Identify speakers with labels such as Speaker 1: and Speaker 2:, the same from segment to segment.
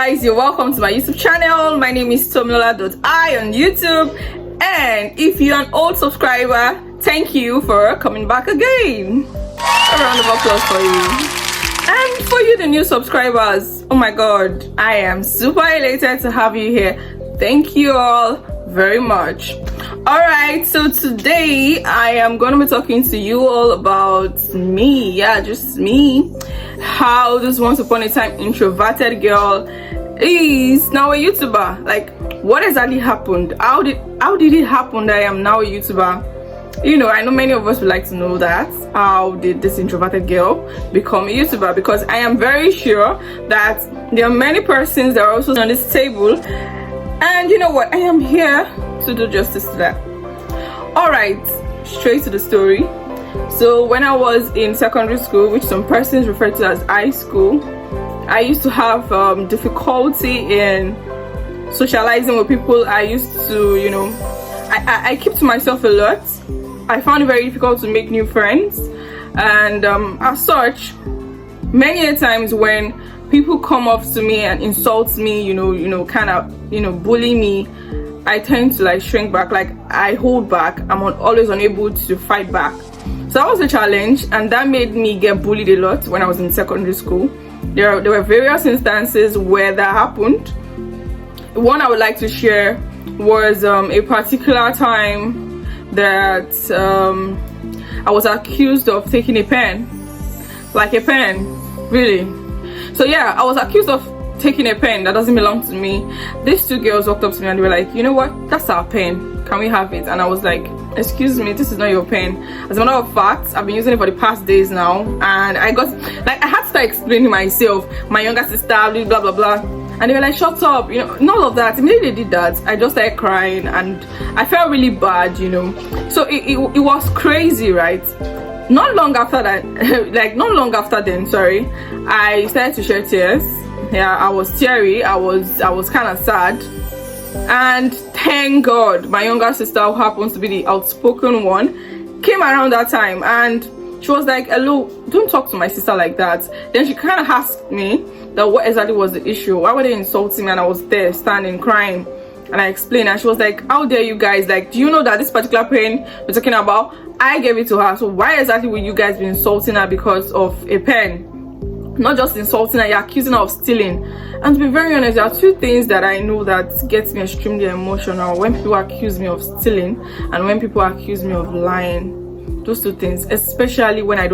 Speaker 1: guys, you're welcome to my YouTube channel. My name is Tomilola.I on YouTube, and if you're an old subscriber, thank you for coming back again. A round of applause for you. And for you, the new subscribers, oh my god, I am super elated to have you here. Thank you all very much. Alright, so today I am going to be talking to you all about me. Yeah, just me. How this once upon a time introverted girl is now a YouTuber. Like, what exactly happened? How did it happen that I am now a YouTuber? You know, I know many of us would like to know that. How did this introverted girl become a YouTuber? Because I am very sure that there are many persons that are also on this table. And you know what? I am here to do justice to that. Alright, straight to the story. So when I was in secondary school, which some persons refer to as high school, I used to have difficulty in socializing with people. I used to, you know, I keep to myself a lot. I found it very difficult to make new friends, and as such, many a times when people come up to me and insult me, kind of bully me, I tend to like shrink back. Like, I hold back. I'm always unable to fight back. So that was a challenge, and that made me get bullied a lot when I was in secondary school. There were various instances where that happened. One I would like to share was a particular time that I was accused of taking a pen. Like a pen, really. So yeah, I was accused of taking a pen that doesn't belong to me. These two girls walked up to me and they were like, you know what, that's our pen, can we have it? And I was like, excuse me, this is not your pen. As a matter of fact, I've been using it for the past days now, and I had to start explaining myself, my younger sister, blah blah blah, and they were like, shut up, none of that. Immediately they did that, I just started crying and I felt really bad, so it was crazy, right? Not long after that, I started to shed tears. Yeah, I was teary. I was kind of sad, and thank God my younger sister, who happens to be the outspoken one, came around that time, and she was like, hello, don't talk to my sister like that. Then she kind of asked me that what exactly was the issue, why were they insulting me, and I was there standing crying, and I explained, and she was like, how dare you guys, like, do you know that this particular pen we're talking about, I gave it to her, so why exactly would you guys be insulting her because of a pen? Not just insulting her, you're accusing her of stealing. And to be very honest, there are two things that I know that gets me extremely emotional: when people accuse me of stealing and when people accuse me of lying. Those two things, especially when I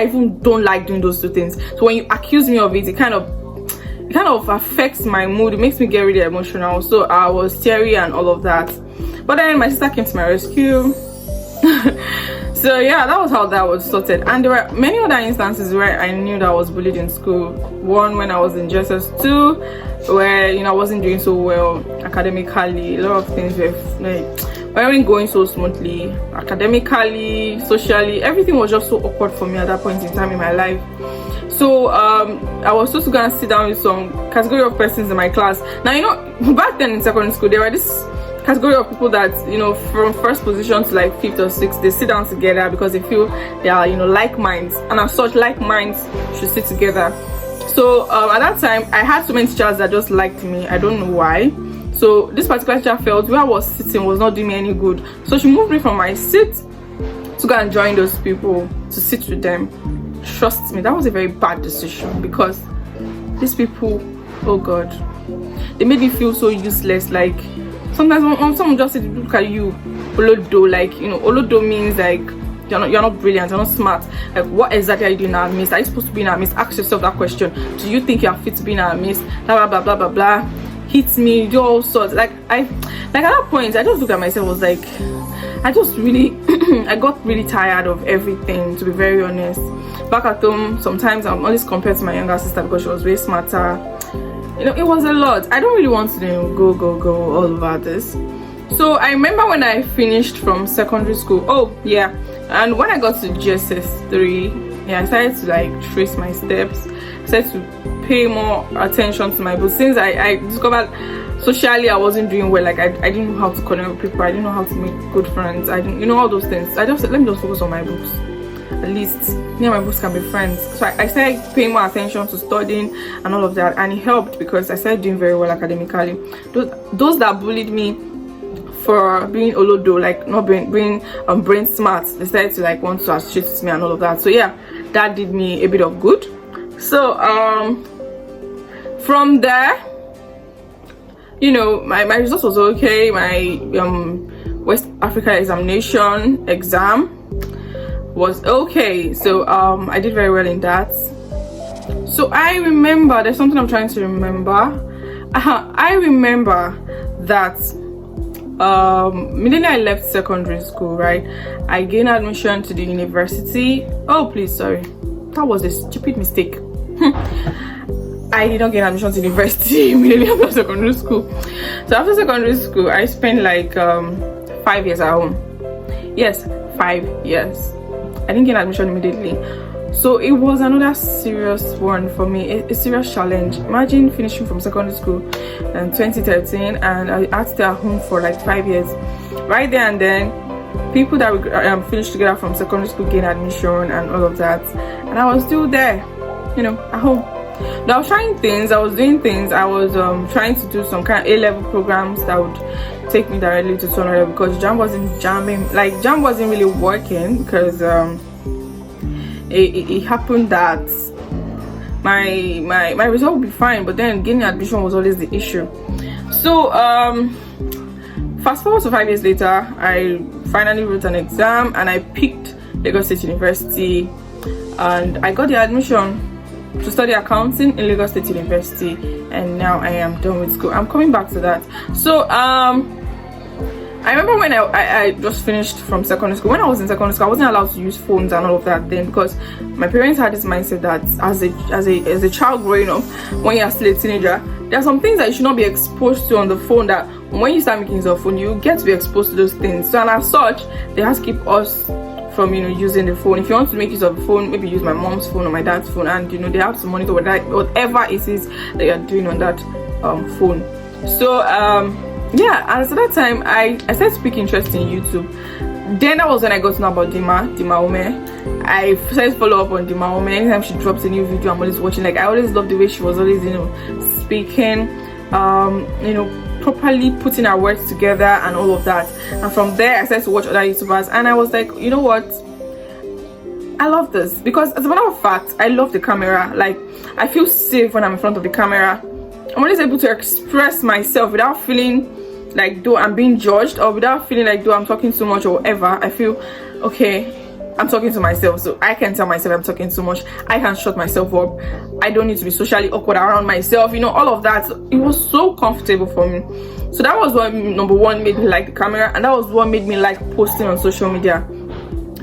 Speaker 1: even don't like doing those two things. So when you accuse me of it, it kind of affects my mood. It makes me get really emotional. So I was teary and all of that. But then my sister came to my rescue. So yeah, that was how that was sorted. And there were many other instances where I knew that I was bullied in school. One when I was in JSS2, where I wasn't doing so well academically. A lot of things weren't going so smoothly academically, socially. Everything was just so awkward for me at that point in time in my life. So I was supposed to go and sit down with some category of persons in my class. Now, back then in secondary school, there were this category of people that, from first position to like fifth or sixth, they sit down together because they feel they are, like minds, and as such, like minds should sit together. So at that time, I had so many teachers that just liked me. I don't know why. So this particular teacher felt where I was sitting was not doing me any good, so she moved me from my seat to go and join those people, to sit with them. Trust me, that was a very bad decision, because these people, oh god, they made me feel so useless. Like, sometimes when someone just said, look at you, olodo, like, olodo means like you're not brilliant, you're not smart. Like, what exactly are you doing in our midst? Are you supposed to be in our midst? Ask yourself that question. Do you think you're fit to be in our midst? Blah blah blah blah blah blah. Hit me, do all sorts. Like at that point, I just looked at myself, was like, I just really I got really tired of everything, to be very honest. Back at home, sometimes I'm always compared to my younger sister because she was way smarter. It was a lot. I don't really want to go all over this. So I remember when I finished from secondary school, and when I got to JSS3, I started to like trace my steps. I started to pay more attention to my books. Since I discovered socially I wasn't doing well, like I didn't know how to connect with people, I didn't know how to make good friends, I didn't, all those things. I just said, let me just focus on my books. at least me and my books can be friends. So I started paying more attention to studying and all of that, and it helped because I started doing very well academically. Those that bullied me for being olodo, like not being brain smart, they started to like want to associate with me and all of that. So yeah, that did me a bit of good. So from there, you know, my results was okay. My West Africa exam was okay. So I did very well in that. So I remember, there's something I'm trying to remember. I remember that immediately I left secondary school, right, I gained admission to the university. Oh please, sorry, that was a stupid mistake. I did not get admission to university immediately after secondary school. So after secondary school, I spent like 5 years at home. Yes, 5 years. I didn't get admission immediately. So it was another serious one for me, a serious challenge. Imagine finishing from secondary school in 2013 and I had to stay at home for like 5 years. Right there and then, people that we finished together from secondary school gained admission and all of that. And I was still there, you know, at home. Now, I was trying things, I was doing things, I was trying to do some kind of A-level programs that would take me directly to 200 because JAM wasn't jamming, like JAM wasn't really working because it happened that my result would be fine, but then getting admission was always the issue. So fast forward to 5 years later, I finally wrote an exam and I picked Lagos State University and I got the admission to study accounting in Lagos State University, and now I am done with school. I'm coming back to that. So I remember when I just finished from secondary school. When I was in secondary school, I wasn't allowed to use phones and all of that then because my parents had this mindset that as a child growing up, when you're still a teenager, there are some things that you should not be exposed to on the phone, that when you start making use of phone, you get to be exposed to those things. So, and as such, they have to keep us from, you know, using the phone. If you want to make use of the phone, maybe use my mom's phone or my dad's phone, and you know, they have to monitor whatever it is that you're doing on that phone. So yeah, and at that time I started to pick interest in YouTube. Then that was when I got to know about Dima Ome. I started to follow up on Dima Ome. Anytime she drops a new video, I'm always watching. Like, I always loved the way she was always, you know, speaking, you know, properly putting our words together and all of that. And from there I started to watch other YouTubers and I was like, you know what, I love this, because as a matter of fact, I love the camera. Like, I feel safe when I'm in front of the camera. I'm always able to express myself without feeling like though I'm being judged, or without feeling like though I'm talking too much or whatever. I feel okay, I'm talking to myself, so I can tell myself I'm talking too much. I can shut myself up. I don't need to be socially awkward around myself, you know, all of that. It was so comfortable for me. So that was what number one made me like the camera, and that was what made me like posting on social media,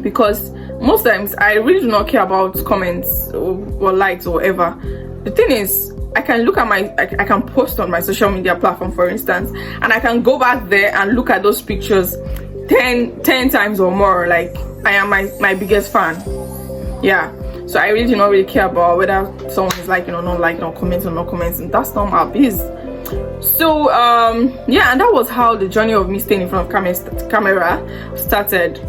Speaker 1: because most times I really do not care about comments or likes or whatever. The thing is, I can look at I can post on my social media platform, for instance, and I can go back there and look at those pictures 10 times or more. Like, I am my biggest fan. Yeah, so I really do not really care about whether someone is liking or not liking or commenting or not commenting. That's not my biz. So yeah, and that was how the journey of me staying in front of camera started.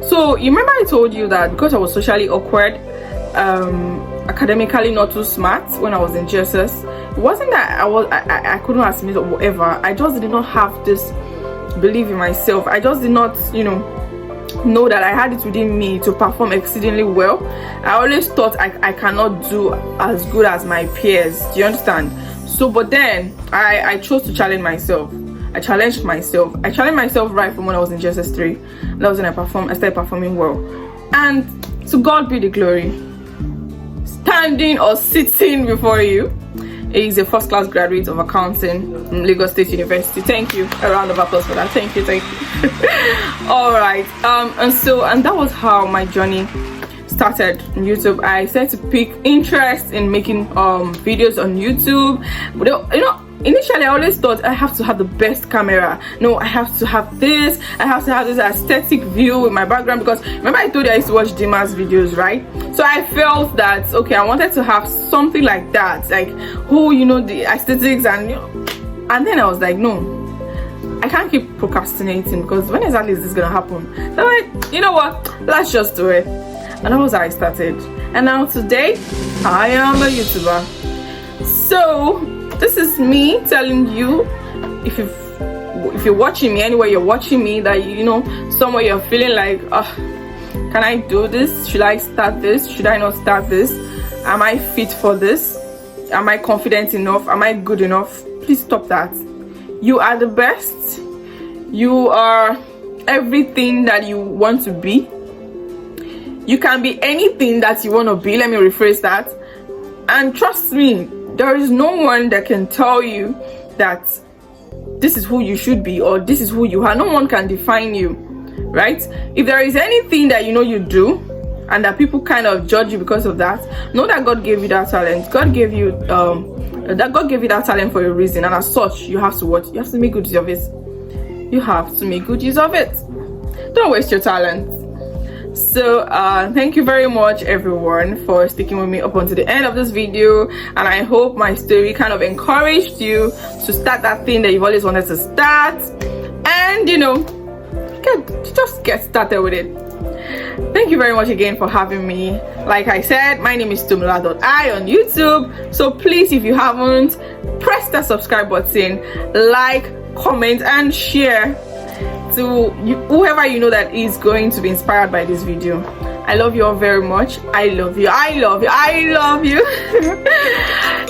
Speaker 1: So you remember I told you that because I was socially awkward, academically not too smart when I was in GSS, it wasn't that I couldn't assimilate or whatever. I just did not have this belief in myself. I just did not, you know that I had it within me to perform exceedingly well. I always thought I cannot do as good as my peers. Do you understand? So, but then I chose to challenge myself. I challenged myself right from when I was in GSS 3. That was when I started performing well. And to God be the glory. Standing or sitting before you is a first-class graduate of accounting from Lagos State University. Thank you. A round of applause for that. Thank you. All right. And that was how my journey started on YouTube. I started to pick interest in making videos on YouTube. But you know, initially I always thought I have to have the best camera. No, I have to have this. I have to have this aesthetic view with my background, because remember I told you I used to watch Dima's videos, right? So I felt that okay, I wanted to have something like that, like the aesthetics, and then I was like, no, I can't keep procrastinating, because when exactly is this gonna happen? So you know what, let's just do it. And that was how I started. And now today I am a YouTuber. So this is me telling you, if you're watching me anywhere, you're watching me, that you know somewhere you're feeling like, can I do this? Should I start this? Should I not start this? Am I fit for this? Am I confident enough? Am I good enough? Please stop that. You are the best. You are everything that you want to be. You can be anything that you want to be. Let me rephrase that. And trust me, there is no one that can tell you that this is who you should be or this is who you are. No one can define you, right? If there is anything that you know you do and that people kind of judge you because of that, know that God gave you that talent. God gave you that talent for a reason, and as such, you have to what? You have to make good use of it. You have to make good use of it. Don't waste your talent. So thank you very much everyone for sticking with me up until the end of this video, and I hope my story kind of encouraged you to start that thing that you've always wanted to start, and you know, just get started with it. Thank you very much again for having me. Like I said, my name is Tumla.I on YouTube, so please, if you haven't, press that subscribe button, like, comment and share to whoever you know that is going to be inspired by this video. I love you all very much. I love you. I love you. I love you.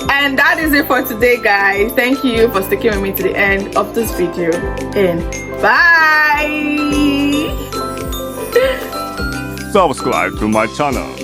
Speaker 1: And that is it for today, guys. Thank you for sticking with me to the end of this video, and bye.
Speaker 2: Subscribe to my channel.